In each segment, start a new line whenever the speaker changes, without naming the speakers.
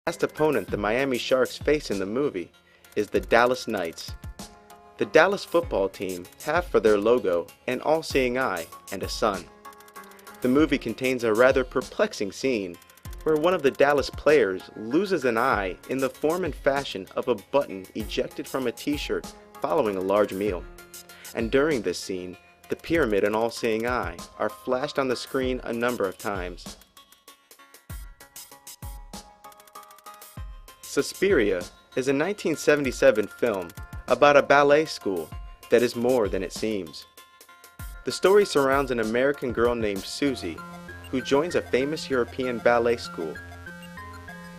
last opponent the Miami Sharks face in the movie is the Dallas Knights. The Dallas football team have for their logo an all-seeing eye and a sun. The movie contains a rather perplexing scene where one of the Dallas players loses an eye in the form and fashion of a button ejected from a t-shirt following a large meal. And during this scene, the pyramid and all-seeing eye are flashed on the screen a number of times. Suspiria is a 1977 film about a ballet school that is more than it seems. The story surrounds an American girl named Susie who joins a famous European ballet school.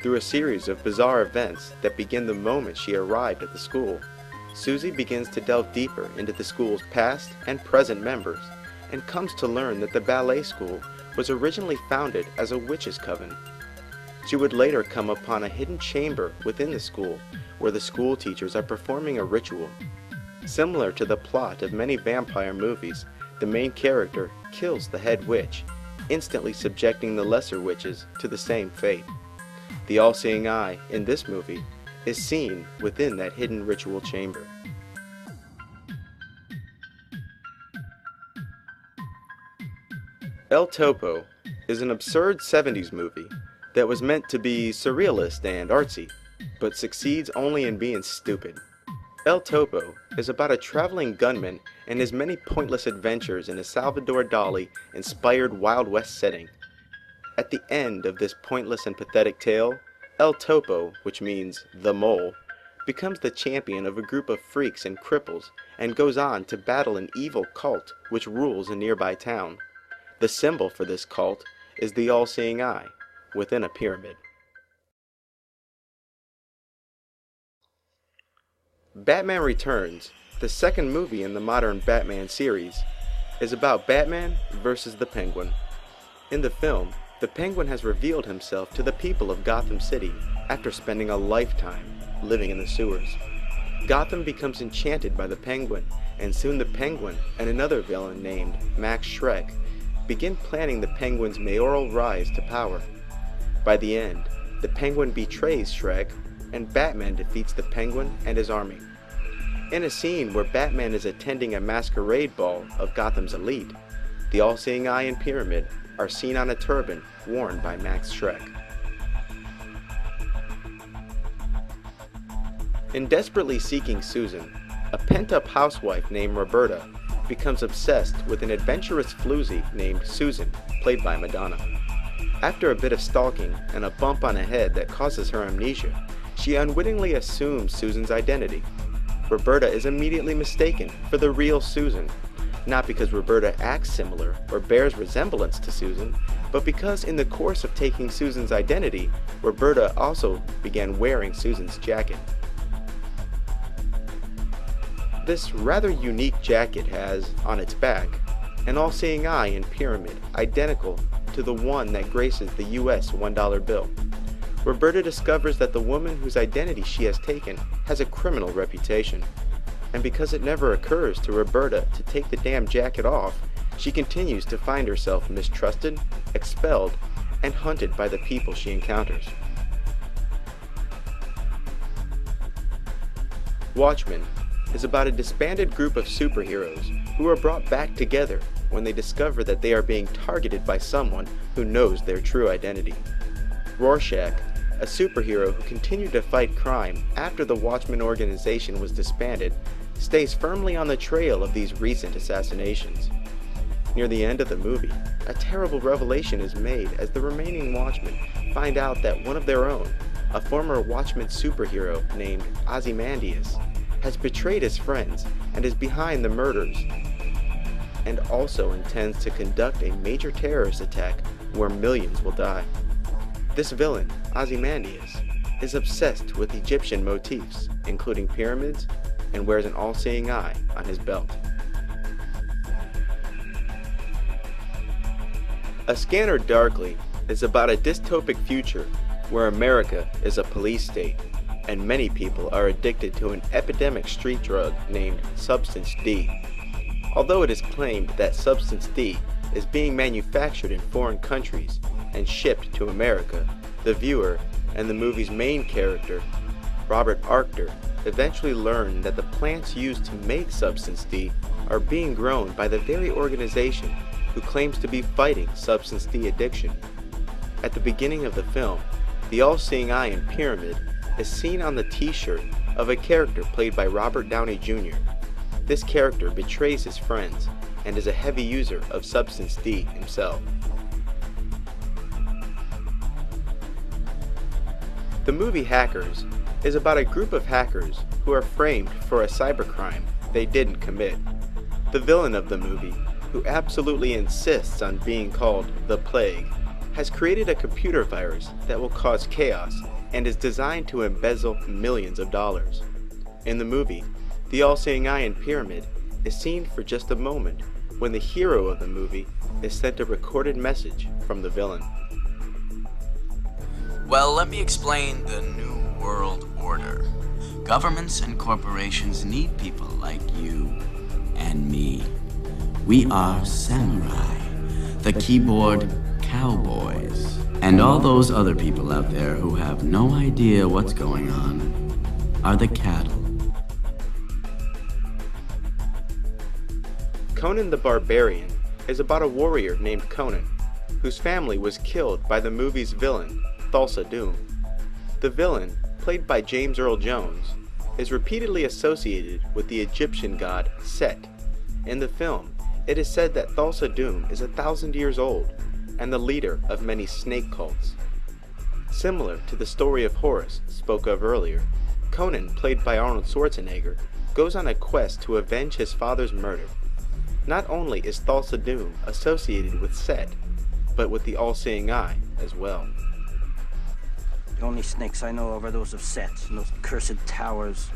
Through a series of bizarre events that begin the moment she arrived at the school, Susie begins to delve deeper into the school's past and present members and comes to learn that the ballet school was originally founded as a witch's coven. She would later come upon a hidden chamber within the school where the school teachers are performing a ritual. Similar to the plot of many vampire movies, the main character kills the head witch, instantly subjecting the lesser witches to the same fate. The all-seeing eye in this movie is seen within that hidden ritual chamber. El Topo is an absurd 70s movie that was meant to be surrealist and artsy, but succeeds only in being stupid. El Topo is about a traveling gunman and his many pointless adventures in a Salvador Dali-inspired Wild West setting. At the end of this pointless and pathetic tale, El Topo, which means the mole, becomes the champion of a group of freaks and cripples and goes on to battle an evil cult which rules a nearby town. The symbol for this cult is the all-seeing eye within a pyramid. Batman Returns, the second movie in the modern Batman series, is about Batman versus the Penguin. In the film, the Penguin has revealed himself to the people of Gotham City after spending a lifetime living in the sewers. Gotham becomes enchanted by the Penguin, and soon the Penguin and another villain named Max Shreck begin planning the Penguin's mayoral rise to power. By the end, the Penguin betrays Shreck, and Batman defeats the Penguin and his army. In a scene where Batman is attending a masquerade ball of Gotham's elite, the all-seeing eye and pyramid are seen on a turban worn by Max Shreck. In Desperately Seeking Susan, a pent-up housewife named Roberta becomes obsessed with an adventurous floozy named Susan, played by Madonna. After a bit of stalking and a bump on the head that causes her amnesia, she unwittingly assumes Susan's identity. Roberta is immediately mistaken for the real Susan, not because Roberta acts similar or bears resemblance to Susan, but because in the course of taking Susan's identity, Roberta also began wearing Susan's jacket. This rather unique jacket has, on its back, an all-seeing eye and pyramid identical to the one that graces the US $1 bill. Roberta discovers that the woman whose identity she has taken has a criminal reputation, and because it never occurs to Roberta to take the damn jacket off, she continues to find herself mistrusted, expelled, and hunted by the people she encounters. Watchmen is about a disbanded group of superheroes who are brought back together when they discover that they are being targeted by someone who knows their true identity. Rorschach, a superhero who continued to fight crime after the Watchmen organization was disbanded, stays firmly on the trail of these recent assassinations. Near the end of the movie, a terrible revelation is made as the remaining Watchmen find out that one of their own, a former Watchmen superhero named Ozymandias, has betrayed his friends and is behind the murders, and also intends to conduct a major terrorist attack where millions will die. This villain, Ozymandias, is obsessed with Egyptian motifs, including pyramids, and wears an all-seeing eye on his belt. A Scanner Darkly is about a dystopic future where America is a police state, and many people are addicted to an epidemic street drug named Substance D. Although it is claimed that Substance D is being manufactured in foreign countries and shipped to America, the viewer and the movie's main character, Robert Arctor, eventually learn that the plants used to make Substance D are being grown by the very organization who claims to be fighting Substance D addiction. At the beginning of the film, the all-seeing eye in Pyramid is seen on the t-shirt of a character played by Robert Downey Jr. This character betrays his friends and is a heavy user of Substance D himself. The movie Hackers is about a group of hackers who are framed for a cybercrime they didn't commit. The villain of the movie, who absolutely insists on being called the Plague, has created a computer virus that will cause chaos and is designed to embezzle millions of dollars. In the movie, the all-seeing eye in Pyramid is seen for just a moment when the hero of the movie is sent a recorded message from the villain.
Well, let me explain the New World Order. Governments and corporations need people like you and me. We are samurai, the keyboard cowboys, and all those other people out there who have no idea what's going on are the cattle.
Conan the Barbarian is about a warrior named Conan, whose family was killed by the movie's villain, Thulsa Doom. The villain, played by James Earl Jones, is repeatedly associated with the Egyptian god Set. In the film, it is said that Thulsa Doom is 1,000 years old and the leader of many snake cults. Similar to the story of Horus spoke of earlier, Conan, played by Arnold Schwarzenegger, goes on a quest to avenge his father's murder. Not only is Thulsa Doom associated with Set, but with the all-seeing eye as well.
The only snakes I know of are those of Set and those cursed towers.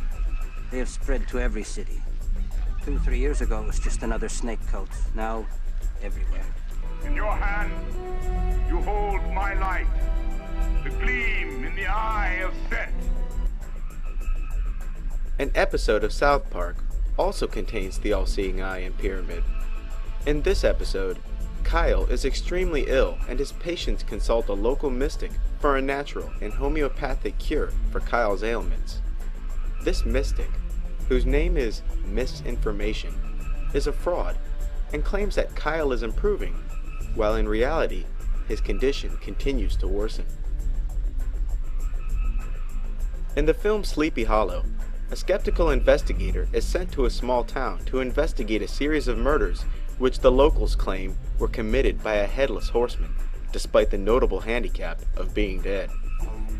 They have spread to every city. 2-3 years ago, it was just another snake cult. Now, everywhere.
In your hand, you hold my light, the gleam in the eye of Set.
An episode of South Park also contains the all-seeing eye in Pyramid. In this episode, Kyle is extremely ill and his patients consult a local mystic for a natural and homeopathic cure for Kyle's ailments. This mystic, whose name is Misinformation, is a fraud and claims that Kyle is improving, while in reality, his condition continues to worsen. In the film Sleepy Hollow, a skeptical investigator is sent to a small town to investigate a series of murders which the locals claim were committed by a headless horseman, despite the notable handicap of being dead.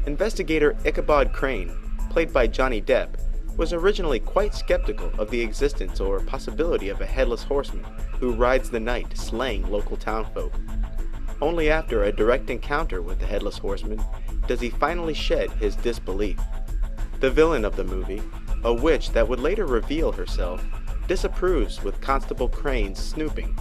Investigator Ichabod Crane, played by Johnny Depp, was originally quite skeptical of the existence or possibility of a headless horseman who rides the night slaying local townfolk. Only after a direct encounter with the headless horseman does he finally shed his disbelief. The villain of the movie, a witch that would later reveal herself, disapproves with Constable Crane's snooping